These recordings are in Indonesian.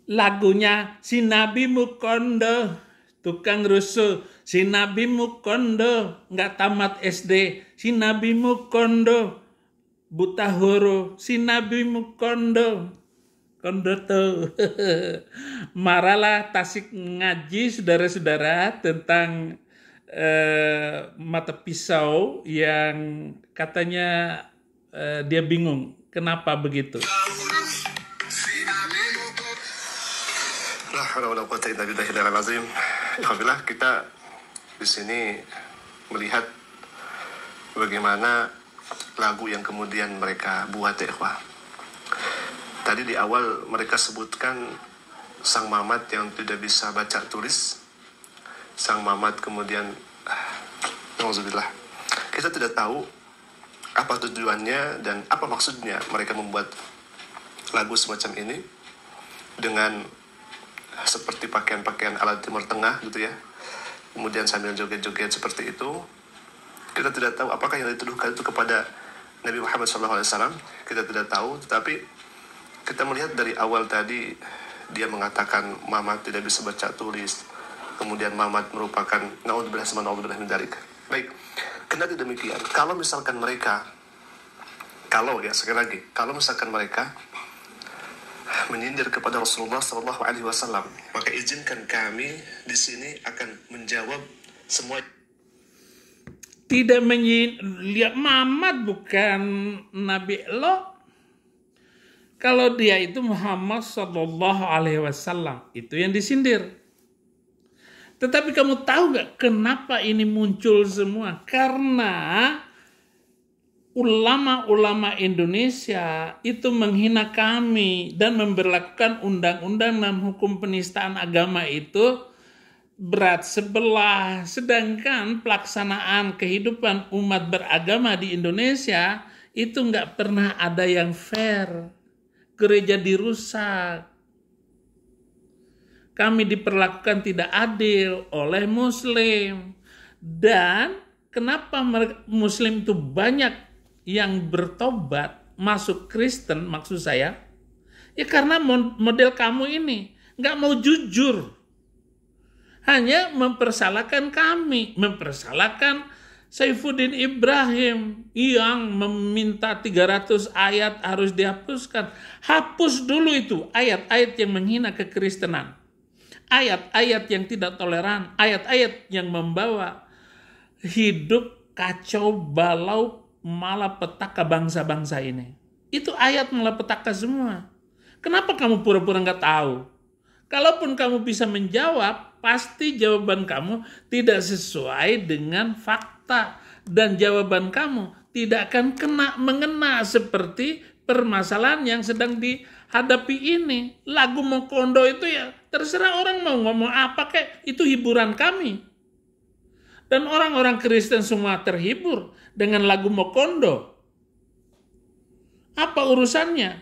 lagunya si Nabi Mukondo, tukang rusuh, si Nabi Mukondo, nggak tamat SD, si Nabi Mukondo, buta huruf, si Nabi Mukondo, kondo tuh. Maralah Tasik ngaji saudara-saudara tentang mata pisau yang katanya dia bingung kenapa begitu. La haula wala quwwata illa billahil azim. Alhamdulillah kita di sini melihat bagaimana lagu yang kemudian mereka buat ya ikhwah. Tadi di awal mereka sebutkan Sang Mamat yang tidak bisa baca tulis. Sang Mamat kemudian Alhamdulillah. Kita tidak tahu apa tujuannya dan apa maksudnya mereka membuat lagu semacam ini dengan seperti pakaian-pakaian ala Timur Tengah gitu ya, kemudian sambil joget-joget seperti itu. Kita tidak tahu apakah yang dituduhkan itu kepada Nabi Muhammad SAW. Kita tidak tahu, tetapi kita melihat dari awal tadi dia mengatakan Mamat tidak bisa baca tulis, kemudian Mamat merupakan naudzubillah min dzalik. Baik, kendati demikian, kalau misalkan mereka kalau misalkan mereka menyindir kepada Rasulullah SAW, maka izinkan kami di sini akan menjawab semua. Tidak lihat Muhammad bukan Nabi lo. Kalau dia itu Muhammad SAW, itu yang disindir. Tetapi kamu tahu nggak kenapa ini muncul semua? Karena ulama-ulama Indonesia itu menghina kami dan memberlakukan undang-undang dan hukum penistaan agama itu berat sebelah. Sedangkan pelaksanaan kehidupan umat beragama di Indonesia itu nggak pernah ada yang fair. Gereja dirusak. Kami diperlakukan tidak adil oleh Muslim. Dan kenapa Muslim itu banyak yang bertobat masuk Kristen, maksud saya, ya karena model kamu ini nggak mau jujur, hanya mempersalahkan kami, mempersalahkan Saifuddin Ibrahim yang meminta 300 ayat harus dihapuskan. Hapus dulu itu ayat-ayat yang menghina kekristenan, ayat-ayat yang tidak toleran, ayat-ayat yang membawa hidup kacau balau malapetaka bangsa-bangsa ini. Itu ayat malapetaka semua. Kenapa kamu pura-pura nggak tahu? Kalaupun kamu bisa menjawab, pasti jawaban kamu tidak sesuai dengan fakta. Dan jawaban kamu tidak akan mengena seperti permasalahan yang sedang dihadapi ini. Lagu Mokondo itu ya terserah orang mau ngomong apa kek, itu hiburan kami. Dan orang-orang Kristen semua terhibur dengan lagu Mokondo. Apa urusannya?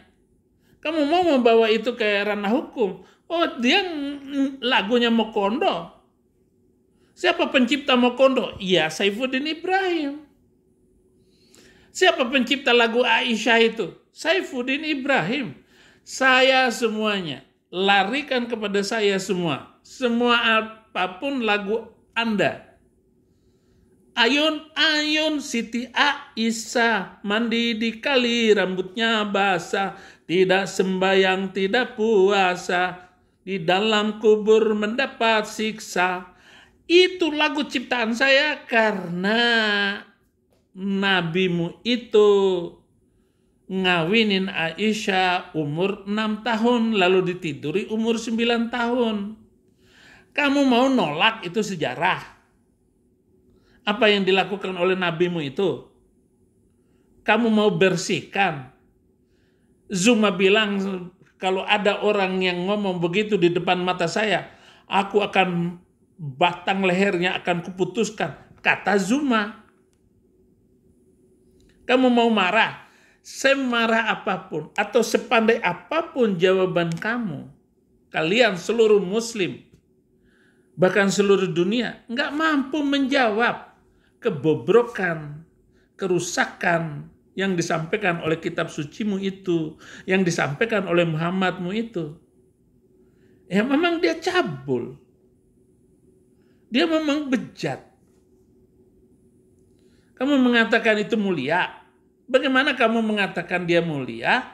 Kamu mau membawa itu ke ranah hukum. Oh, dia lagunya Mokondo. Siapa pencipta Mokondo? Ya, Saifuddin Ibrahim. Siapa pencipta lagu Aisyah itu? Saifuddin Ibrahim. Saya semuanya. Larikan kepada saya semua. Semua apapun lagu Anda. Ayun-ayun Siti Aisyah mandi di kali rambutnya basah, tidak sembayang tidak puasa, di dalam kubur mendapat siksa. Itu lagu ciptaan saya karena nabimu itu ngawinin Aisyah umur 6 tahun lalu ditiduri umur 9 tahun. Kamu mau nolak itu sejarah? Apa yang dilakukan oleh nabimu itu? Kamu mau bersihkan? Zuma bilang kalau ada orang yang ngomong begitu di depan mata saya, aku akan batang lehernya akan kuputuskan. Kata Zuma. Kamu mau marah? Semarah apapun atau sepandai apapun jawaban kamu, kalian seluruh Muslim, bahkan seluruh dunia, nggak mampu menjawab kebobrokan, kerusakan yang disampaikan oleh kitab sucimu itu, yang disampaikan oleh Muhammadmu itu. Ya memang dia cabul. Dia memang bejat. Kamu mengatakan itu mulia. Bagaimana kamu mengatakan dia mulia?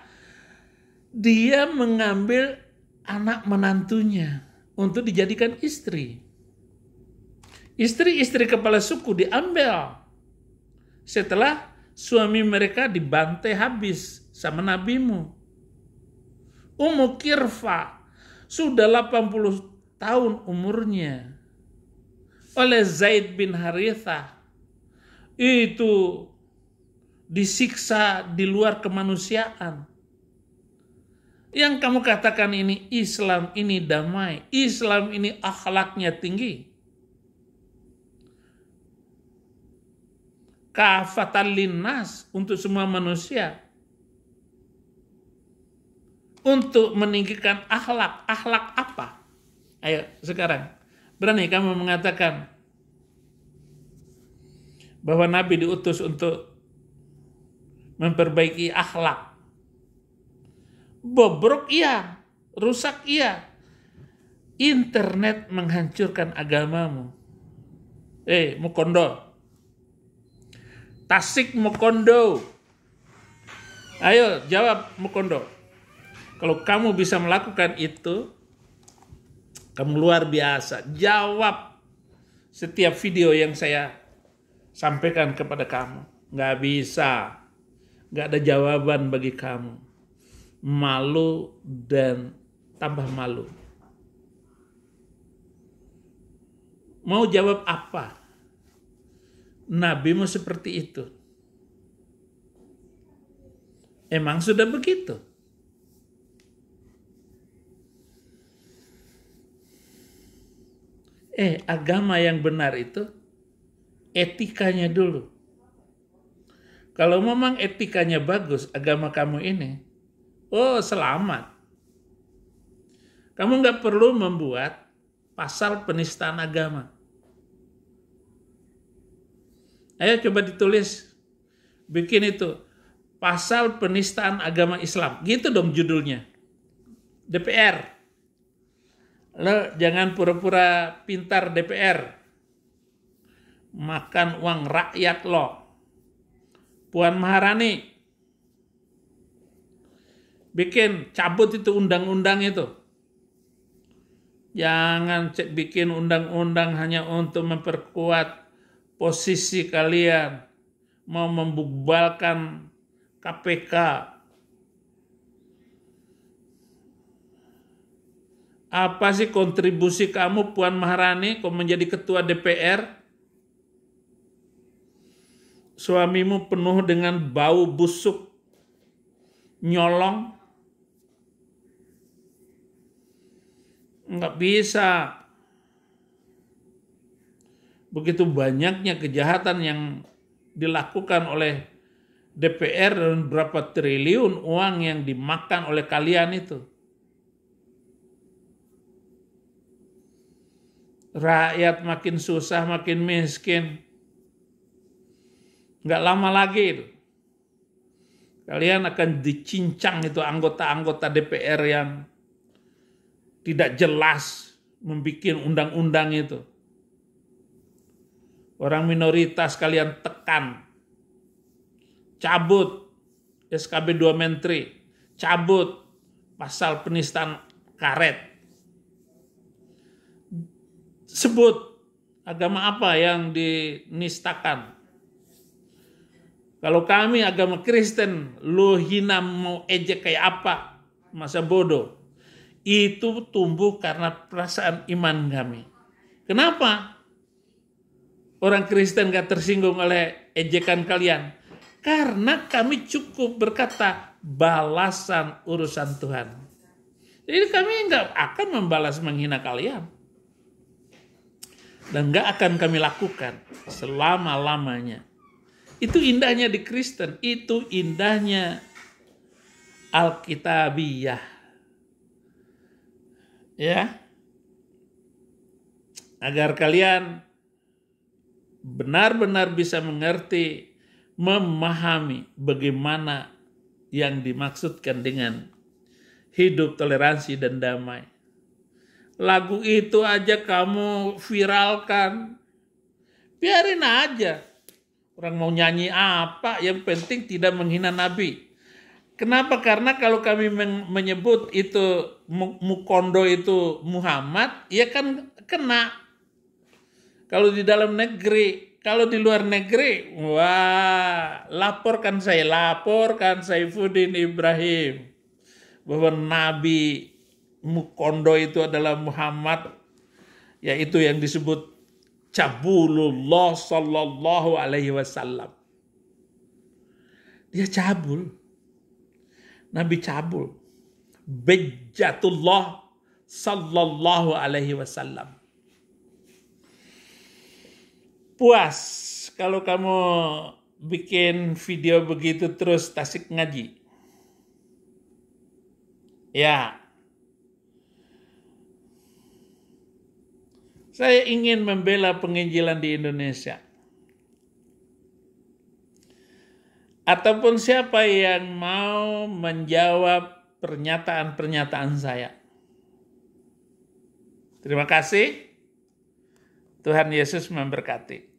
Dia mengambil anak menantunya untuk dijadikan istri. Istri-istri kepala suku diambil setelah suami mereka dibantai habis sama nabimu. Ummu Kirfa sudah 80 tahun umurnya oleh Zaid bin Harithah. Itu disiksa di luar kemanusiaan. Yang kamu katakan ini Islam, ini damai. Islam ini akhlaknya tinggi. Kafatan linnas, untuk semua manusia. Untuk meninggikan akhlak. Akhlak apa? Ayo sekarang. Berani kamu mengatakan bahwa Nabi diutus untuk memperbaiki akhlak. Bobrok iya, rusak iya. Internet menghancurkan agamamu. Mukondo. Tasik Mukondo. Ayo jawab Mukondo. Kalau kamu bisa melakukan itu, kamu luar biasa. Jawab setiap video yang saya sampaikan kepada kamu. Nggak bisa. Nggak ada jawaban bagi kamu. Malu dan tambah malu. Mau jawab apa? Nabimu seperti itu. Emang sudah begitu? Agama yang benar itu etikanya dulu. Kalau memang etikanya bagus, agama kamu ini, selamat. Kamu nggak perlu membuat pasal penistaan agama. Ayo coba ditulis, bikin itu, pasal penistaan agama Islam. Gitu dong judulnya. DPR. Lo jangan pura-pura pintar DPR. Makan uang rakyat lo. Puan Maharani. Bikin, cabut itu undang-undang itu. Jangan bikin undang-undang hanya untuk memperkuat posisi kalian. Mau membubarkan KPK. Apa sih kontribusi kamu Puan Maharani kok menjadi ketua DPR? Suamimu penuh dengan bau busuk, nyolong. Nggak bisa. Begitu banyaknya kejahatan yang dilakukan oleh DPR dan berapa triliun uang yang dimakan oleh kalian itu. Rakyat makin susah, makin miskin. Nggak lama lagi itu. Kalian akan dicincang itu anggota-anggota DPR yang tidak jelas membuat undang-undang itu. Orang minoritas kalian tekan. Cabut SKB 2 Menteri. Cabut pasal penistaan karet. Sebut agama apa yang dinistakan. Kalau kami agama Kristen, lu hina mau ejek kayak apa, masa bodoh. Itu tumbuh karena perasaan iman kami. Kenapa orang Kristen gak tersinggung oleh ejekan kalian? Karena kami cukup berkata balasan urusan Tuhan. Jadi kami gak akan membalas menghina kalian. Dan gak akan kami lakukan selama-lamanya. Itu indahnya di Kristen, itu indahnya Alkitabiah. Ya. Agar kalian benar-benar bisa mengerti, memahami bagaimana yang dimaksudkan dengan hidup toleransi dan damai. lagu itu aja kamu viralkan. Biarin aja. Orang mau nyanyi apa, yang penting tidak menghina Nabi. Kenapa? Karena kalau kami menyebut itu Mukondo itu Muhammad, ya kan kena. Kalau di dalam negeri, kalau di luar negeri, wah, laporkan Saifuddin Ibrahim bahwa Nabi Mukondo itu adalah Muhammad, yaitu yang disebut Cabulullah sallallahu alaihi wasallam. Dia cabul. Nabi cabul. Bejatullah sallallahu alaihi wasallam. Puas kalau kamu bikin video begitu terus tasik ngaji. Ya. Saya ingin membela penginjilan di Indonesia. Ataupun siapa yang mau menjawab pernyataan-pernyataan saya. Terima kasih. Tuhan Yesus memberkati.